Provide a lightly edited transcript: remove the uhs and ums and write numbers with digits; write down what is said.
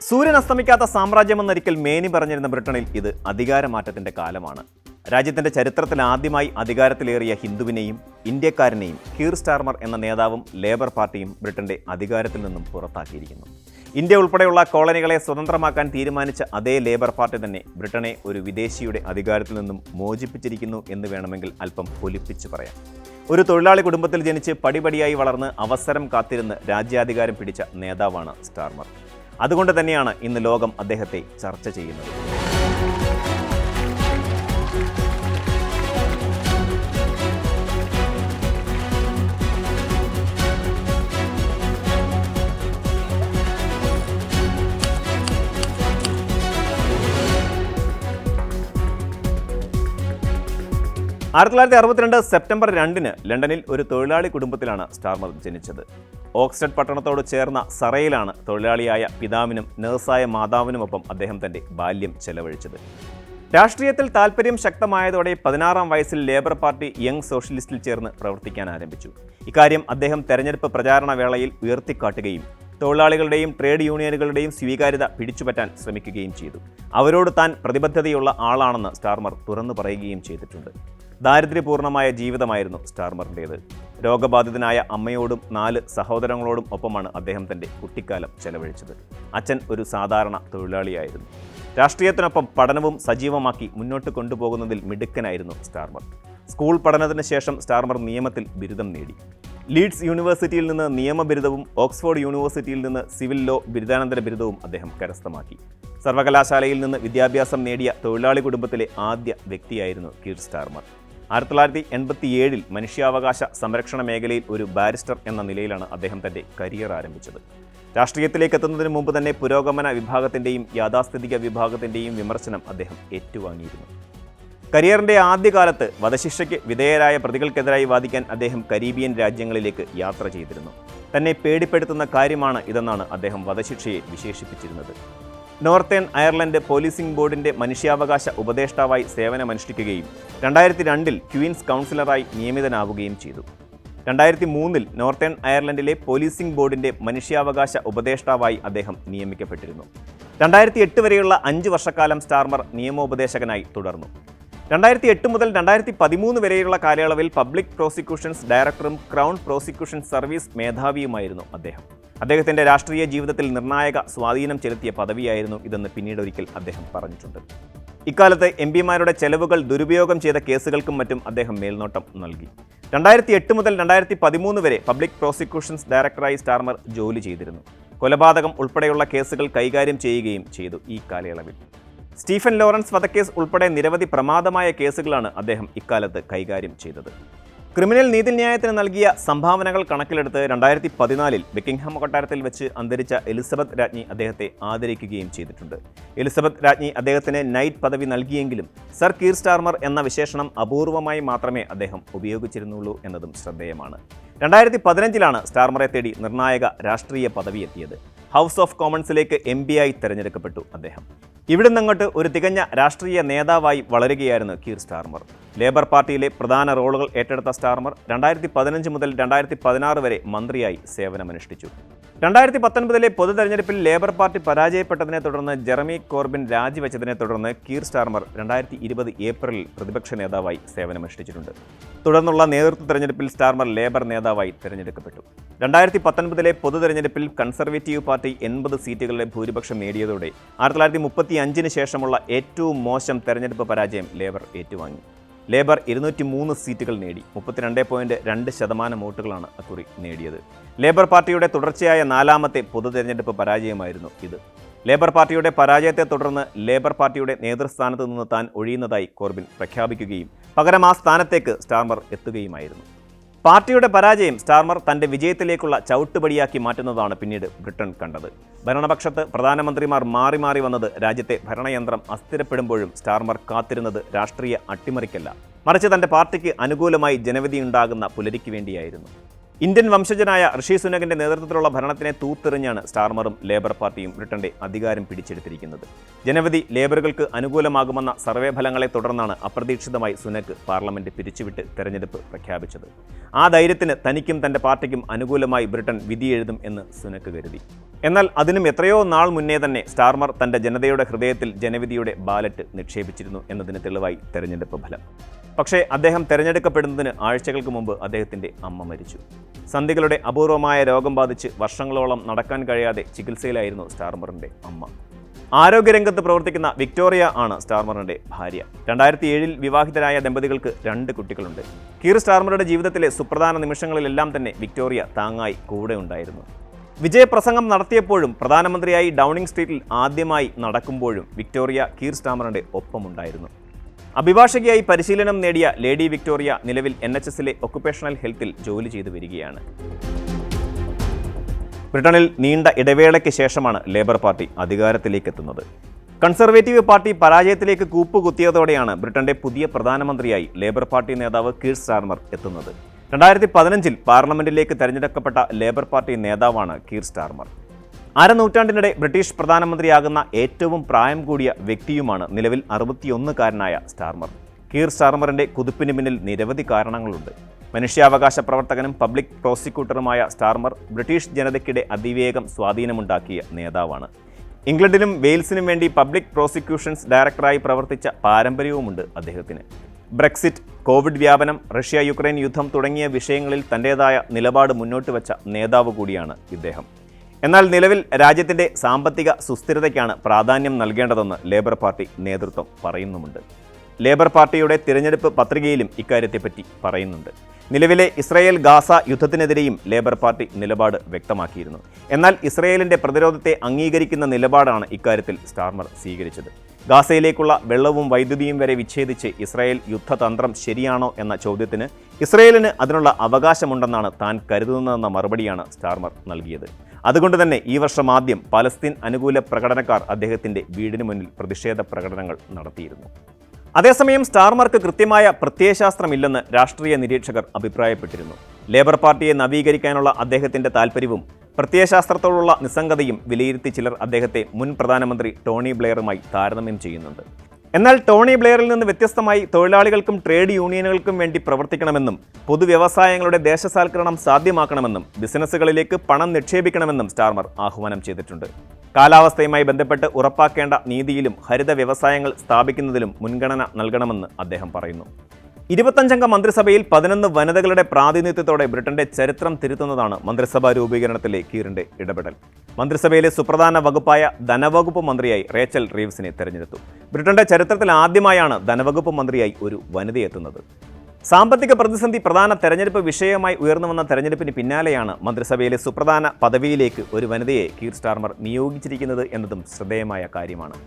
സൂര്യൻ അസ്തമിക്കാത്ത സാമ്രാജ്യമെന്നൊരിക്കൽ മേനി പറഞ്ഞിരുന്ന ബ്രിട്ടനിൽ ഇത് അധികാരമാറ്റത്തിന്റെ കാലമാണ്. രാജ്യത്തിന്റെ ചരിത്രത്തിൽ ആദ്യമായി അധികാരത്തിലേറിയ ഹിന്ദുവിനെയും ഇന്ത്യക്കാരനെയും കീർ സ്റ്റാർമർ എന്ന നേതാവും ലേബർ പാർട്ടിയും ബ്രിട്ടന്റെ അധികാരത്തിൽ നിന്നും പുറത്താക്കിയിരിക്കുന്നു. ഇന്ത്യ ഉൾപ്പെടെയുള്ള കോളനികളെ സ്വതന്ത്രമാക്കാൻ തീരുമാനിച്ച അതേ ലേബർ പാർട്ടി തന്നെ ബ്രിട്ടനെ ഒരു വിദേശിയുടെ അധികാരത്തിൽ നിന്നും മോചിപ്പിച്ചിരിക്കുന്നു എന്ന് വേണമെങ്കിൽ അല്പം പൊലിപ്പിച്ച് പറയാം. ഒരു തൊഴിലാളി കുടുംബത്തിൽ ജനിച്ച് പടിപടിയായി വളർന്ന് അവസരം കാത്തിരുന്ന് രാജ്യാധികാരം പിടിച്ച നേതാവാണ് സ്റ്റാർമർ. അതുകൊണ്ട് തന്നെയാണ് ഇന്ന് ലോകം അദ്ദേഹത്തെ ചർച്ച ചെയ്യുന്നത്. സെപ്റ്റംബർ 2 ലണ്ടനിൽ ഒരു തൊഴിലാളി കുടുംബത്തിലാണ് സ്റ്റാർമർ ജനിച്ചത്. ഓക്സ്ഫഡ് പട്ടണത്തോട് ചേർന്ന സറയിലാണ് തൊഴിലാളിയായ പിതാവിനും നഴ്സായ മാതാവിനുമൊപ്പം അദ്ദേഹം തൻ്റെ ബാല്യം ചെലവഴിച്ചത്. രാഷ്ട്രീയത്തിൽ താൽപ്പര്യം ശക്തമായതോടെ 16-ാം വയസ്സിൽ ലേബർ പാർട്ടി യങ് സോഷ്യലിസ്റ്റിൽ ചേർന്ന് പ്രവർത്തിക്കാൻ ആരംഭിച്ചു. ഇക്കാര്യം അദ്ദേഹം തെരഞ്ഞെടുപ്പ് പ്രചാരണ വേളയിൽ ഉയർത്തിക്കാട്ടുകയും തൊഴിലാളികളുടെയും ട്രേഡ് യൂണിയനുകളുടെയും സ്വീകാര്യത പിടിച്ചുപറ്റാൻ ശ്രമിക്കുകയും ചെയ്തു. അവരോട് താൻ പ്രതിബദ്ധതയുള്ള ആളാണെന്ന് സ്റ്റാർമർ തുറന്നു പറയുകയും ചെയ്തിട്ടുണ്ട്. ദാരിദ്ര്യപൂർണമായ ജീവിതമായിരുന്നു സ്റ്റാർമറിൻ്റേത്. രോഗബാധിതനായ അമ്മയോടും 4 സഹോദരങ്ങളോടും ഒപ്പമാണ് അദ്ദേഹം തൻ്റെ കുട്ടിക്കാലം ചെലവഴിച്ചത്. അച്ഛൻ ഒരു സാധാരണ തൊഴിലാളിയായിരുന്നു. രാഷ്ട്രീയത്തിനൊപ്പം പഠനവും സജീവമാക്കി മുന്നോട്ട് കൊണ്ടുപോകുന്നതിൽ മിടുക്കനായിരുന്നു സ്റ്റാർമർ. സ്കൂൾ പഠനത്തിന് ശേഷം സ്റ്റാർമർ നിയമത്തിൽ ബിരുദം നേടി. ലീഡ്സ് യൂണിവേഴ്സിറ്റിയിൽ നിന്ന് നിയമബിരുദവും ഓക്സ്ഫോർഡ് യൂണിവേഴ്സിറ്റിയിൽ നിന്ന് സിവിൽ ലോ ബിരുദാനന്തര ബിരുദവും അദ്ദേഹം കരസ്ഥമാക്കി. സർവകലാശാലയിൽ നിന്ന് വിദ്യാഭ്യാസം നേടിയ തൊഴിലാളി കുടുംബത്തിലെ ആദ്യ വ്യക്തിയായിരുന്നു കീർ സ്റ്റാർമർ. 1987 മനുഷ്യാവകാശ സംരക്ഷണ മേഖലയിൽ ഒരു ബാരിസ്റ്റർ എന്ന നിലയിലാണ് അദ്ദേഹം തൻ്റെ കരിയർ ആരംഭിച്ചത്. രാഷ്ട്രീയത്തിലേക്ക് എത്തുന്നതിന് മുമ്പ് തന്നെ പുരോഗമന വിഭാഗത്തിൻ്റെയും യാഥാസ്ഥിതിക വിഭാഗത്തിൻ്റെയും വിമർശനം അദ്ദേഹം ഏറ്റുവാങ്ങിയിരുന്നു. കരിയറിൻ്റെ ആദ്യകാലത്ത് വധശിക്ഷയ്ക്ക് വിധേയരായ പ്രതികൾക്കെതിരായി വാദിക്കാൻ അദ്ദേഹം കരീബിയൻ രാജ്യങ്ങളിലേക്ക് യാത്ര ചെയ്തിരുന്നു. തന്നെ പേടിപ്പെടുത്തുന്ന കാര്യമാണ് ഇതെന്നാണ് അദ്ദേഹം വധശിക്ഷയെ വിശേഷിപ്പിച്ചിരുന്നത്. നോർത്തേൺ അയർലൻഡ് പോലീസിംഗ് ബോർഡിൻ്റെ മനുഷ്യാവകാശ ഉപദേഷ്ടാവായി സേവനമനുഷ്ഠിക്കുകയും 2002 ക്വീൻസ് കൗൺസിലറായി നിയമിതനാവുകയും ചെയ്തു. 2003 നോർത്തേൺ അയർലൻഡിലെ പോലീസിംഗ് ബോർഡിൻ്റെ മനുഷ്യാവകാശ ഉപദേഷ്ടാവായി അദ്ദേഹം നിയമിക്കപ്പെട്ടിരുന്നു. 2008 വരെയുള്ള 5 വർഷക്കാലം സ്റ്റാർമർ നിയമോപദേശകനായി തുടർന്നു. 2008 മുതൽ 2013 വരെയുള്ള കാലയളവിൽ പബ്ലിക് പ്രോസിക്യൂഷൻസ് ഡയറക്ടറും ക്രൗൺ പ്രോസിക്യൂഷൻ സർവീസ് മേധാവിയുമായിരുന്നു അദ്ദേഹം. അദ്ദേഹത്തിൻ്റെ രാഷ്ട്രീയ ജീവിതത്തിൽ നിർണായക സ്വാധീനം ചെലുത്തിയ പദവിയായിരുന്നു ഇതെന്ന് പിന്നീട് ഒരിക്കൽ അദ്ദേഹം പറഞ്ഞിട്ടുണ്ട്. ഇക്കാലത്ത് എംപിമാരുടെ ചെലവുകൾ ദുരുപയോഗം ചെയ്ത കേസുകൾക്കും മറ്റും അദ്ദേഹം മേൽനോട്ടം നൽകി. 2008 മുതൽ 2013 വരെ പബ്ലിക് പ്രോസിക്യൂഷൻസ് ഡയറക്ടറായി സ്റ്റാർമർ ജോലി ചെയ്തിരുന്നു. കൊലപാതകം ഉൾപ്പെടെയുള്ള കേസുകൾ കൈകാര്യം ചെയ്യുകയും ചെയ്തു. ഈ കാലയളവിൽ സ്റ്റീഫൻ ലോറൻസ് വധക്കേസ് ഉൾപ്പെടെ നിരവധി പ്രമാദമായ കേസുകളാണ് അദ്ദേഹം ഇക്കാലത്ത് കൈകാര്യം ചെയ്തത്. ക്രിമിനൽ നീതിന്യായത്തിന് നൽകിയ സംഭാവനകൾ കണക്കിലെടുത്ത് 2014 ബക്കിംഗ്ഹാം കൊട്ടാരത്തിൽ വെച്ച് അന്തരിച്ച എലിസബത്ത് രാജ്ഞി അദ്ദേഹത്തെ ആദരിക്കുകയും ചെയ്തിട്ടുണ്ട്. എലിസബത്ത് രാജ്ഞി അദ്ദേഹത്തിന് നൈറ്റ് പദവി നൽകിയെങ്കിലും സർ കീർ സ്റ്റാർമർ എന്ന വിശേഷണം അപൂർവമായി മാത്രമേ അദ്ദേഹം ഉപയോഗിച്ചിരുന്നുള്ളൂ എന്നതും ശ്രദ്ധേയമാണ്. 2015 സ്റ്റാർമറെ തേടി നിർണായക രാഷ്ട്രീയ പദവി എത്തിയത്. ഹൗസ് ഓഫ് കോമൺസിലേക്ക് MP-ആയി തെരഞ്ഞെടുക്കപ്പെട്ടു അദ്ദേഹം. ഇവിടെ നിന്നങ്ങോട്ട് ഒരു തികഞ്ഞ രാഷ്ട്രീയ നേതാവായി വളരുകയായിരുന്നു കീർ സ്റ്റാർമർ. ലേബർ പാർട്ടിയിലെ പ്രധാന റോളുകൾ ഏറ്റെടുത്ത സ്റ്റാർമർ 2015 മുതൽ 2016 വരെ മന്ത്രിയായി സേവനമനുഷ്ഠിച്ചു. 2019 പൊതു തെരഞ്ഞെടുപ്പിൽ ലേബർ പാർട്ടി പരാജയപ്പെട്ടതിനെ തുടർന്ന് ജെറമി കോർബിൻ രാജിവെച്ചതിനെ തുടർന്ന് കീർ സ്റ്റാർമർ 2020 ഏപ്രിലിൽ പ്രതിപക്ഷ നേതാവായി സേവനമനുഷ്ഠിച്ചിട്ടുണ്ട്. തുടർന്നുള്ള നേതൃത്വ തെരഞ്ഞെടുപ്പിൽ സ്റ്റാർമർ ലേബർ നേതാവായി തിരഞ്ഞെടുക്കപ്പെട്ടു. 2019 പൊതു തെരഞ്ഞെടുപ്പിൽ കൺസർവേറ്റീവ് പാർട്ടി 80 സീറ്റുകളുടെ ഭൂരിപക്ഷം നേടിയതോടെ 1935 ശേഷമുള്ള ഏറ്റവും മോശം തെരഞ്ഞെടുപ്പ് പരാജയം ലേബർ ഏറ്റുവാങ്ങി. ലേബർ 203 സീറ്റുകൾ നേടി. 32.2% വോട്ടുകളാണ് അക്കുറി നേടിയത്. ലേബർ പാർട്ടിയുടെ തുടർച്ചയായ 4ാമത്തെ പൊതു തെരഞ്ഞെടുപ്പ് പരാജയമായിരുന്നു ഇത്. ലേബർ പാർട്ടിയുടെ പരാജയത്തെ തുടർന്ന് ലേബർ പാർട്ടിയുടെ നേതൃസ്ഥാനത്ത് നിന്ന് താൻ ഒഴിയുന്നതായി കോർബിൻ പ്രഖ്യാപിക്കുകയും പകരം ആ സ്ഥാനത്തേക്ക് സ്റ്റാർമർ എത്തുകയുമായിരുന്നു. പാർട്ടിയുടെ പരാജയം സ്റ്റാർമർ തൻ്റെ വിജയത്തിലേക്കുള്ള ചവിട്ടുപടിയാക്കി മാറ്റുന്നതാണ് പിന്നീട് ബ്രിട്ടൻ കണ്ടത്. ഭരണപക്ഷത്ത് പ്രധാനമന്ത്രിമാർ മാറി മാറി വന്നത് രാജ്യത്തെ ഭരണയന്ത്രം അസ്ഥിരപ്പെടുമ്പോഴും സ്റ്റാർമർ കാത്തിരുന്നത് രാഷ്ട്രീയ അട്ടിമറിക്കല്ല, മറിച്ച് തൻ്റെ പാർട്ടിക്ക് അനുകൂലമായി ജനവിധിയുണ്ടാകുന്ന പുലരിക്ക് വേണ്ടിയായിരുന്നു. ഇന്ത്യൻ വംശജനായ ഋഷി സുനകിന്റെ നേതൃത്വത്തിലുള്ള ഭരണത്തിനെ തൂത്തെറിഞ്ഞാണ് സ്റ്റാർമറും ലേബർ പാർട്ടിയും ബ്രിട്ടന്റെ അധികാരം പിടിച്ചെടുത്തിരിക്കുന്നത്. ജനവിധി ലേബറുകൾക്ക് അനുകൂലമാകുമെന്ന സർവേ ഫലങ്ങളെ തുടർന്നാണ് അപ്രതീക്ഷിതമായി സുനക് പാർലമെന്റ് പിരിച്ചുവിട്ട് തെരഞ്ഞെടുപ്പ് പ്രഖ്യാപിച്ചത്. ആ ധൈര്യത്തിന് തനിക്കും തന്റെ പാർട്ടിക്കും അനുകൂലമായി ബ്രിട്ടൻ വിധിയെഴുതും എന്ന് സുനക് കരുതി. എന്നാൽ അതിനും എത്രയോ നാൾ മുന്നേ തന്നെ സ്റ്റാർമർ തൻ്റെ ജനതയുടെ ഹൃദയത്തിൽ ജനവിധിയുടെ ബാലറ്റ് നിക്ഷേപിച്ചിരുന്നു എന്നതിന് തെളിവായി തെരഞ്ഞെടുപ്പ് ഫലം. പക്ഷേ അദ്ദേഹം തെരഞ്ഞെടുക്കപ്പെടുന്നതിന് ആഴ്ചകൾക്ക് മുമ്പ് അദ്ദേഹത്തിൻ്റെ അമ്മ മരിച്ചു. സന്ധികളുടെ അപൂർവമായ രോഗം ബാധിച്ച് വർഷങ്ങളോളം നടക്കാൻ കഴിയാതെ ചികിത്സയിലായിരുന്നു സ്റ്റാർമറിൻ്റെ അമ്മ. ആരോഗ്യരംഗത്ത് പ്രവർത്തിക്കുന്ന വിക്ടോറിയ ആണ് സ്റ്റാർമറിൻ്റെ ഭാര്യ. 2007 വിവാഹിതരായ ദമ്പതികൾക്ക് 2 കുട്ടികളുണ്ട്. കീർ സ്റ്റാർമറുടെ ജീവിതത്തിലെ സുപ്രധാന നിമിഷങ്ങളിലെല്ലാം തന്നെ വിക്ടോറിയ താങ്ങായി കൂടെ ഉണ്ടായിരുന്നു. വിജയപ്രസംഗം നടത്തിയപ്പോഴും പ്രധാനമന്ത്രിയായി ഡൗണിംഗ് സ്ട്രീറ്റിൽ ആദ്യമായി നടക്കുമ്പോഴും വിക്ടോറിയ കീർ സ്റ്റാർമറിൻ്റെ ഒപ്പമുണ്ടായിരുന്നു. അഭിഭാഷകയായി പരിശീലനം നേടിയ ലേഡി വിക്ടോറിയ നിലവിൽ NHSലെ ഒക്കുപേഷണൽ ഹെൽത്തിൽ ജോലി ചെയ്തു വരികയാണ്. ബ്രിട്ടനിൽ നീണ്ട ഇടവേളയ്ക്ക് ശേഷമാണ് ലേബർ പാർട്ടി അധികാരത്തിലേക്ക് എത്തുന്നത്. കൺസർവേറ്റീവ് പാർട്ടി പരാജയത്തിലേക്ക് കൂപ്പുകുത്തിയതോടെയാണ് ബ്രിട്ടന്റെ പുതിയ പ്രധാനമന്ത്രിയായി ലേബർ പാർട്ടി നേതാവ് കീർ സ്റ്റാർമർ എത്തുന്നത്. 2015 പാർലമെന്റിലേക്ക് തെരഞ്ഞെടുക്കപ്പെട്ട ലേബർ പാർട്ടി നേതാവാണ് കീർ സ്റ്റാർമർ. അരനൂറ്റാണ്ടിനിടെ ബ്രിട്ടീഷ് പ്രധാനമന്ത്രിയാകുന്ന ഏറ്റവും പ്രായം കൂടിയ വ്യക്തിയുമാണ് നിലവിൽ 61കാരനായ സ്റ്റാർമർ. കീർ സ്റ്റാർമറിന്റെ കുതിപ്പിന് പിന്നിൽ നിരവധി കാരണങ്ങളുണ്ട്. മനുഷ്യാവകാശ പ്രവർത്തകനും പബ്ലിക് പ്രോസിക്യൂട്ടറുമായ സ്റ്റാർമർ ബ്രിട്ടീഷ് ജനതയ്ക്കിടെ അതിവേഗം സ്വാധീനമുണ്ടാക്കിയ നേതാവാണ്. ഇംഗ്ലണ്ടിനും വെയിൽസിനും വേണ്ടി പബ്ലിക് പ്രോസിക്യൂഷൻസ് ഡയറക്ടറായി പ്രവർത്തിച്ച പാരമ്പര്യവുമുണ്ട് അദ്ദേഹത്തിന്. ബ്രെക്സിറ്റ്, കോവിഡ് വ്യാപനം, റഷ്യ യുക്രൈൻ യുദ്ധം തുടങ്ങിയ വിഷയങ്ങളിൽ തൻ്റേതായ നിലപാട് മുന്നോട്ട് വച്ച നേതാവ് കൂടിയാണ് ഇദ്ദേഹം. എന്നാൽ നിലവിൽ രാജ്യത്തിൻ്റെ സാമ്പത്തിക സുസ്ഥിരതയ്ക്കാണ് പ്രാധാന്യം നൽകേണ്ടതെന്ന് ലേബർ പാർട്ടി നേതൃത്വം പറയുന്നുമുണ്ട്. ലേബർ പാർട്ടിയുടെ തിരഞ്ഞെടുപ്പ് പത്രികയിലും ഇക്കാര്യത്തെപ്പറ്റി പറയുന്നുണ്ട്. നിലവിലെ ഇസ്രയേൽ ഗാസ യുദ്ധത്തിനെതിരെയും ലേബർ പാർട്ടി നിലപാട് വ്യക്തമാക്കിയിരുന്നു. എന്നാൽ ഇസ്രയേലിൻ്റെ പ്രതിരോധത്തെ അംഗീകരിക്കുന്ന നിലപാടാണ് ഇക്കാര്യത്തിൽ സ്റ്റാർമർ സ്വീകരിച്ചത്. ഗാസയിലേക്കുള്ള വെള്ളവും വൈദ്യുതിയും വരെ വിച്ഛേദിച്ച് ഇസ്രായേൽ യുദ്ധതന്ത്രം ശരിയാണോ എന്ന ചോദ്യത്തിന് ഇസ്രയേലിന് അതിനുള്ള അവകാശമുണ്ടെന്നാണ് താൻ കരുതുന്നതെന്ന മറുപടിയാണ് സ്റ്റാർമർ നൽകിയത്. അതുകൊണ്ട് തന്നെ ഈ വർഷം ആദ്യം പലസ്തീൻ അനുകൂല പ്രകടനക്കാർ അദ്ദേഹത്തിൻ്റെ വീടിന് മുന്നിൽ പ്രതിഷേധ പ്രകടനങ്ങൾ നടത്തിയിരുന്നു. അതേസമയം സ്റ്റാർമർക്ക് കൃത്യമായ പ്രത്യയശാസ്ത്രമില്ലെന്ന് രാഷ്ട്രീയ നിരീക്ഷകർ അഭിപ്രായപ്പെട്ടിരുന്നു. ലേബർ പാർട്ടിയെ നവീകരിക്കാനുള്ള അദ്ദേഹത്തിൻ്റെ താൽപ്പര്യവും പ്രത്യയശാസ്ത്രത്തോടുള്ള നിസ്സംഗതയും വിലയിരുത്തി ചിലർ അദ്ദേഹത്തെ മുൻ പ്രധാനമന്ത്രി ടോണി ബ്ലെയറുമായി താരതമ്യം ചെയ്യുന്നുണ്ട്. എന്നാൽ ടോണി ബ്ലെയറിൽ നിന്ന് വ്യത്യസ്തമായി തൊഴിലാളികൾക്കും ട്രേഡ് യൂണിയനുകൾക്കും വേണ്ടി പ്രവർത്തിക്കണമെന്നും പൊതുവ്യവസായങ്ങളുടെ ദേശസാൽക്കരണം സാധ്യമാക്കണമെന്നും ബിസിനസ്സുകളിലേക്ക് പണം നിക്ഷേപിക്കണമെന്നും സ്റ്റാർമർ ആഹ്വാനം ചെയ്തിട്ടുണ്ട്. കാലാവസ്ഥയുമായി ബന്ധപ്പെട്ട് ഉറപ്പാക്കേണ്ട നീതിയിലും ഹരിത വ്യവസായങ്ങൾ സ്ഥാപിക്കുന്നതിലും മുൻഗണന നൽകണമെന്ന് അദ്ദേഹം പറയുന്നു. 25-അംഗ മന്ത്രിസഭയിൽ 11 വനിതകളുടെ പ്രാതിനിധ്യത്തോടെ ബ്രിട്ടന്റെ ചരിത്രം തിരുത്തുന്നതാണ് മന്ത്രിസഭാ രൂപീകരണത്തിലെ കീറിന്റെ ഇടപെടൽ. മന്ത്രിസഭയിലെ സുപ്രധാന വകുപ്പായ ധനവകുപ്പ് മന്ത്രിയായി റേച്ചൽ റീവ്സിനെ തെരഞ്ഞെടുത്തു. ബ്രിട്ടന്റെ ചരിത്രത്തിൽ ആദ്യമായാണ് ധനവകുപ്പ് മന്ത്രിയായി ഒരു വനിതയെത്തുന്നത്. സാമ്പത്തിക പ്രതിസന്ധി പ്രധാന തെരഞ്ഞെടുപ്പ് വിഷയമായി ഉയർന്നുവന്ന തെരഞ്ഞെടുപ്പിന് പിന്നാലെയാണ് മന്ത്രിസഭയിലെ സുപ്രധാന പദവിയിലേക്ക് ഒരു വനിതയെ കീർ സ്റ്റാർമർ നിയോഗിച്ചിരിക്കുന്നത് എന്നതും ശ്രദ്ധേയമായ കാര്യമാണ്.